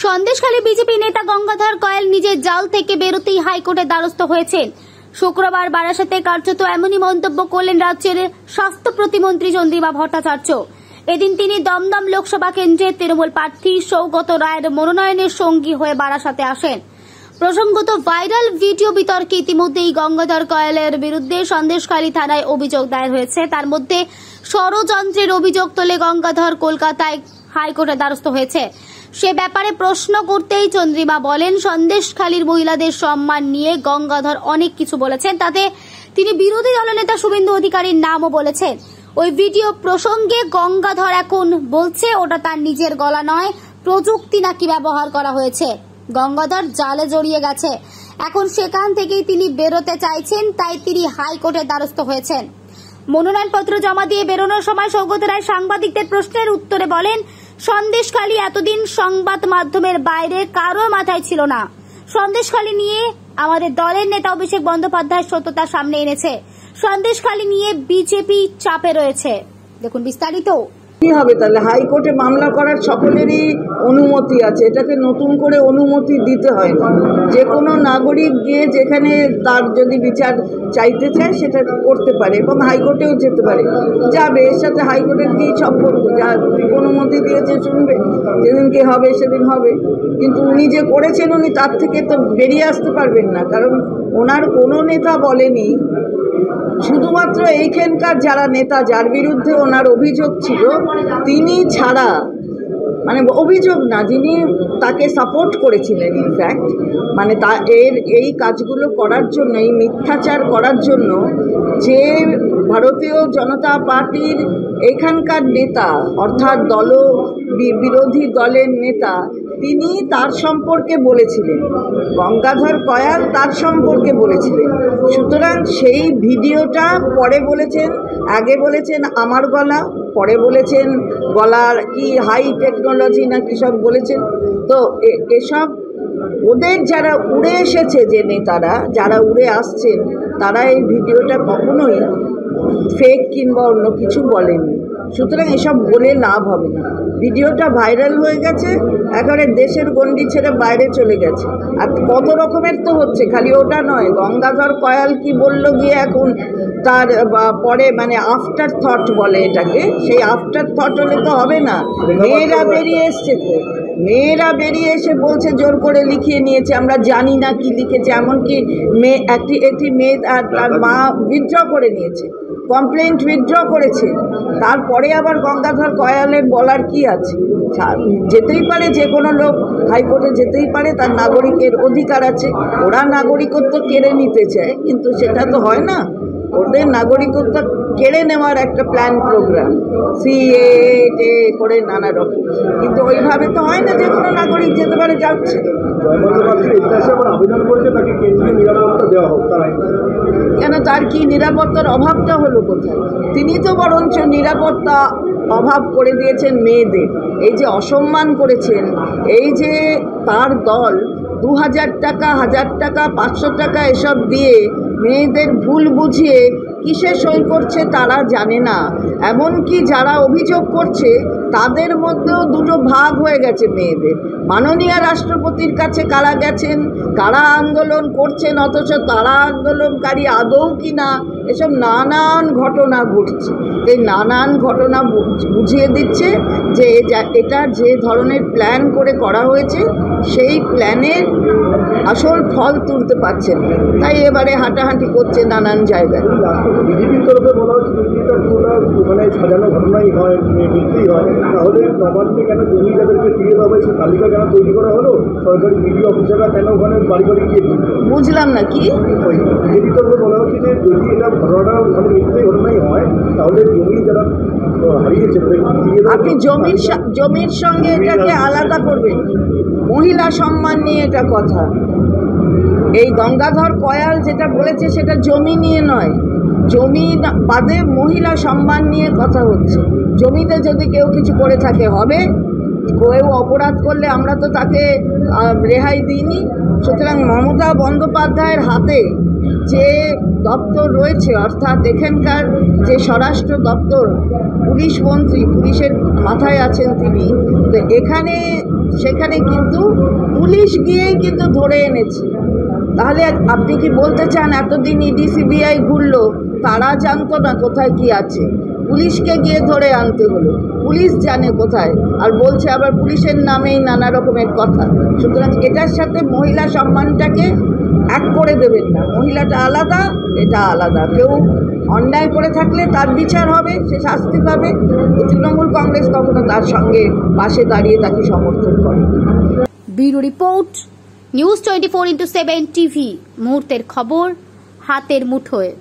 Sandeshkhali BJP নেতা গঙ্গাধর কয়াল নিজের জাল থেকে বেরোতেই হাইকোর্টের দ্বারস্থ হয়েছেন। শুক্রবার বারাসাতে কার্যত এমনই মন্তব্য করলেন রাজ্যের স্বাস্থ্য প্রতিমন্ত্রী চন্দ্রিমা ভট্টাচার্য। এদিন তিনি দমদম লোকসভা কেন্দ্রের তৃণমূল প্রার্থী সৌগত রায়ের মনোনয়নের সঙ্গী হয়ে বারাসাতে আসেন। প্রসঙ্গত ভাইরাল ভিডিও বিতর্কে ইতিমধ্যেই গঙ্গাধর কয়ালের বিরুদ্ধে সন্দেশখালী থানায় অভিযোগ দায়ের হয়েছে। তার মধ্যে ষড়যন্ত্রের অভিযোগ তুলে গঙ্গাধর কলকাতায় হাইকোর্টের দ্বারস্থ হয়েছে। সে ব্যাপারে প্রশ্ন করতেই চন্দ্রিমা বলেন, সন্দেশখালীর মহিলাদের সম্মান নিয়ে গঙ্গাধর অনেক কিছু বলেছেন, তাতে তিনি বিরোধী দলনেতা শুভেন্দু অধিকারীর নামও বলেছেন। ওই ভিডিও প্রসঙ্গে গঙ্গাধর এখন বলছে ওটা তার নিজের গলা নয়, প্রযুক্তি নাকি ব্যবহার করা হয়েছে। গঙ্গাধর জালে জড়িয়ে গেছে, এখন সেখান থেকেই তিনি বেরোতে চাইছেন, তাই তিনি হাইকোর্টের দ্বারস্থ হয়েছেন। মনোনয়নপত্র জমা দিয়ে বেরোনোর সময় সৌগত রায় সাংবাদিকদের প্রশ্নের উত্তরে বলেন, সন্দেশখালী এতদিন সংবাদ মাধ্যমের বাইরে কারো মাথায় ছিল না। সন্দেশখালী নিয়ে আমাদের দলের নেতা অভিষেক বন্দ্যোপাধ্যায় সত্যতা সামনে এনেছে। সন্দেশখালী নিয়ে বিজেপি চাপে রয়েছে। দেখুন বিস্তারিত। কি হবে তাহলে? হাইকোর্টে মামলা করার সকলেরই অনুমতি আছে, এটাকে নতুন করে অনুমতি দিতে হয় না। যে কোনো নাগরিক গিয়ে যেখানে তার যদি বিচার চাইতে চায় সেটা করতে পারে এবং হাইকোর্টেও যেতে পারে, যাবে। এর সাথে হাইকোর্টের কি সম্পর্ক? যা অনুমতি দিয়েছে শুনবে, যেদিনকে হবে সেদিন হবে। কিন্তু উনি যে করেছেন উনি তার থেকে তো বেরিয়ে আসতে পারবেন না, কারণ ওনার কোনো নেতা বলেনি। শুধুমাত্র এইখানকার যারা নেতা, যার বিরুদ্ধে ওনার অভিযোগ ছিল, তিনি ছাড়া, মানে অভিযোগ না, যিনি তাকে সাপোর্ট করেছিলেন ইনফ্যাক্ট, মানে এই কাজগুলো করার জন্য, এই মিথ্যাচার করার জন্য যে ভারতীয় জনতা পার্টির এখানকার নেতা, অর্থাৎ বিরোধী দলের নেতা, তিনি তার সম্পর্কে বলেছিলেন, গঙ্গাধর কয়াল তার সম্পর্কে বলেছিলেন। সুতরাং সেই ভিডিওটা পরে বলেছেন, আগে বলেছেন আমার গলা, পরে বলেছেন গলার কি হাই টেকনোলজি না কি সব বলেছেন। তো এসব ওদের যারা উড়ে এসেছে, যে নেতারা যারা উড়ে আসছেন, তারা এই ভিডিওটা কখনোই ফেক কিংবা অন্য কিছু বলেনি। সুতরাং এসব বলে লাভ হবে না। ভিডিওটা ভাইরাল হয়ে গেছে, একেবারে দেশের গণ্ডি ছেড়ে বাইরে চলে গেছে। আর কত রকমের তো হচ্ছে, খালি ওটা নয়। গঙ্গাধর কয়াল কি বলল গিয়ে এখন তার পরে, মানে আফটার থট বলে এটাকে, সেই আফটার থট হলে তো হবে না। মেয়েরা বেরিয়ে এসছে, তো মেয়েরা বেরিয়ে এসে বলছে জোর করে লিখিয়ে নিয়েছে, আমরা জানি না কি লিখেছে। এমনকি একটি মেয়ে তার মা উইথড্র করে নিয়েছে, কমপ্লেন্ট উইথড্র করেছে। তারপরে আবার গঙ্গাধর কয়ালের বলার কি আছে? যেতেই পারে, যে কোনো লোক হাইকোর্টে যেতেই পারে, তার নাগরিকের অধিকার আছে। ওরা নাগরিকত্ব কেড়ে নিতে চায়, কিন্তু সেটা তো হয় না। ওদের নাগরিকত্ব কেড়ে নেওয়ার একটা প্ল্যান প্রোগ্রাম, সিএ করে নানা রকম, কিন্তু ওইভাবে তো হয় না। যে কোনো নাগরিক যেতে পারে, যাচ্ছে। কেন, তার কি নিরাপত্তার অভাবটা হলো কোথায়? তিনি তো বরঞ্চ নিরাপত্তা অভাব করে দিয়েছেন মেয়েদের। এই যে অসম্মান করেছেন, এই যে তার দল 2000 টাকা, 1000 টাকা, 500 টাকা এসব দিয়ে মেয়েদের ভুল বুঝিয়ে কিসে সই করছে তারা জানে না। এমনকি যারা অভিযোগ করছে তাদের মধ্যেও দুটো ভাগ হয়ে গেছে মেয়েদের। মাননীয় রাষ্ট্রপতির কাছে কারা গেছেন, কারা আন্দোলন করছেন, অথচ তারা আন্দোলনকারী আদৌ কি না, এসব নানান ঘটনা ঘটছে। এই নানান ঘটনা বুঝিয়ে দিচ্ছে যে এটা যে ধরনের প্ল্যান করে করা হয়েছে, সেই প্ল্যানের আসল ফল তুলতে পারছেন। তাই এবারে হাঁটাহাঁটি করছে নানান জায়গায়। বিজেপির তরফে বলা হচ্ছে যদি এটা মানে সাজানো ঘটনাই হয়, মিথ্যেই হয়, তাহলে নবান্নে কেন জমি যাদেরকে ফিরিয়ে দেওয়া হবে সেই তালিকা কেন তৈরি করা হলো? সরকারি বিডিও অফিসাররা কেন ওখানে বাড়ি বাড়ি গিয়ে বুঝলাম না কি? বিজেপির তরফে বলা হচ্ছে যে যদি এটা ঘটনা মানে মিথ্যে ঘটনাই হয়, তাহলে জমি যারা হারিয়েছে আপনি জমির সঙ্গে এটাকে আলাদা করবেন। মহিলা সম্মান নিয়ে এটা কথা। এই গঙ্গাধর কয়াল যেটা বলেছে সেটা জমি নিয়ে নয়, জমি বাদে মহিলা সম্মান নিয়ে কথা হচ্ছে। জমিতে যদি কেউ কিছু করে থাকে হবে, কেউ অপরাধ করলে আমরা তো তাকে রেহাই দিইনি। সুতরাং মমতা বন্দ্যোপাধ্যায়ের হাতে যে দপ্তর রয়েছে, অর্থাৎ এখানকার যে স্বরাষ্ট্র দপ্তর, পুলিশ মন্ত্রী, পুলিশের মাথায় আছেন তিনি, তো এখানে সেখানে কিন্তু পুলিশ গিয়েই কিন্তু ধরে এনেছে। তাহলে আপনি কি বলতে চান এতদিন ইডি সিবিআই ঘুরলো, তারা জানতো না কোথায় কি আছে? পুলিশকে গিয়ে ধরে আনতে হলো, পুলিশ জানে কোথায়, আর বলছে আবার পুলিশের নামেই নানা রকমের কথা। সুতরাং এটার সাথে মহিলা সম্মানটাকে এক করে দেবেন না। মহিলাটা আলাদা, এটা আলাদা। কেউ অন্যায় করে থাকলে তার বিচার হবে, সে শাস্তি পাবে। তৃণমূল কংগ্রেস কখনো তার সঙ্গে পাশে দাঁড়িয়ে তাকে সমর্থন করে। Bureau report, news 24x7 TV. মুহূর্তের খবর হাতের মুঠোয়।